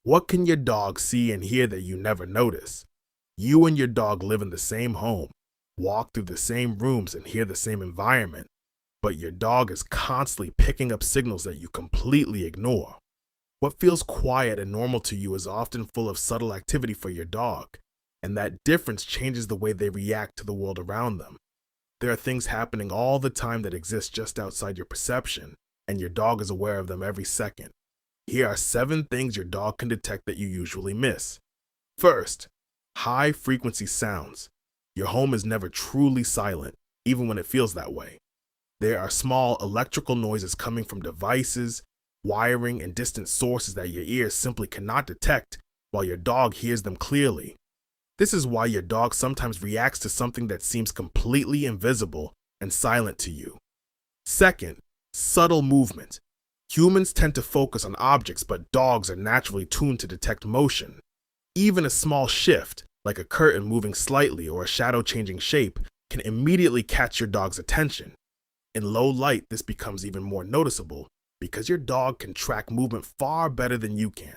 What can your dog see and hear that you never notice? You and your dog live in the same home, walk through the same rooms, and hear the same environment, but your dog is constantly picking up signals that you completely ignore. What feels quiet and normal to you is often full of subtle activity for your dog, and that difference changes the way they react to the world around them. There are things happening all the time that exist just outside your perception, and your dog is aware of them every second. Here are 7 things your dog can detect that you usually miss. First, high frequency sounds. Your home is never truly silent, even when it feels that way. There are small electrical noises coming from devices, wiring, and distant sources that your ears simply cannot detect, while your dog hears them clearly. This is why your dog sometimes reacts to something that seems completely invisible and silent to you. Second, subtle movement. Humans tend to focus on objects, but dogs are naturally tuned to detect motion. Even a small shift, like a curtain moving slightly or a shadow changing shape, can immediately catch your dog's attention. In low light, this becomes even more noticeable because your dog can track movement far better than you can.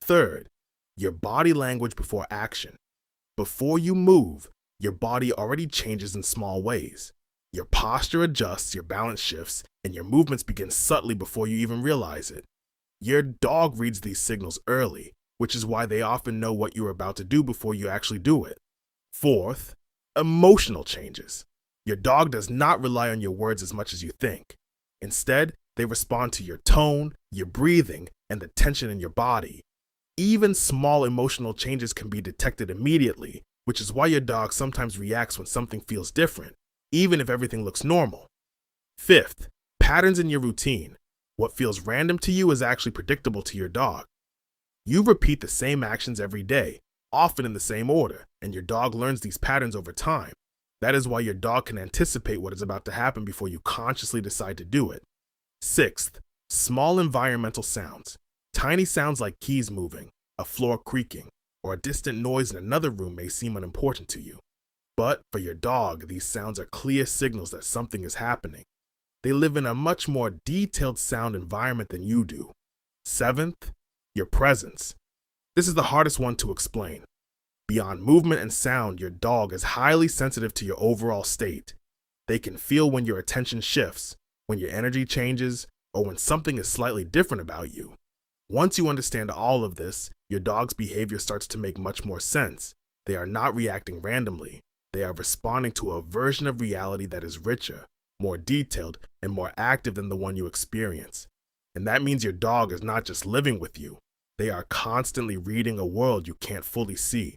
Third, your body language before action. Before you move, your body already changes in small ways. Your posture adjusts, your balance shifts, and your movements begin subtly before you even realize it. Your dog reads these signals early, which is why they often know what you're about to do before you actually do it. Fourth, emotional changes. Your dog does not rely on your words as much as you think. Instead, they respond to your tone, your breathing, and the tension in your body. Even small emotional changes can be detected immediately, which is why your dog sometimes reacts when something feels different, even if everything looks normal. Fifth, patterns in your routine. What feels random to you is actually predictable to your dog. You repeat the same actions every day, often in the same order, and your dog learns these patterns over time. That is why your dog can anticipate what is about to happen before you consciously decide to do it. Sixth, small environmental sounds. Tiny sounds like keys moving, a floor creaking, or a distant noise in another room may seem unimportant to you. But for your dog, these sounds are clear signals that something is happening. They live in a much more detailed sound environment than you do. Seventh, your presence. This is the hardest one to explain. Beyond movement and sound, your dog is highly sensitive to your overall state. They can feel when your attention shifts, when your energy changes, or when something is slightly different about you. Once you understand all of this, your dog's behavior starts to make much more sense. They are not reacting randomly. They are responding to a version of reality that is richer, more detailed, and more active than the one you experience. And that means your dog is not just living with you. They are constantly reading a world you can't fully see.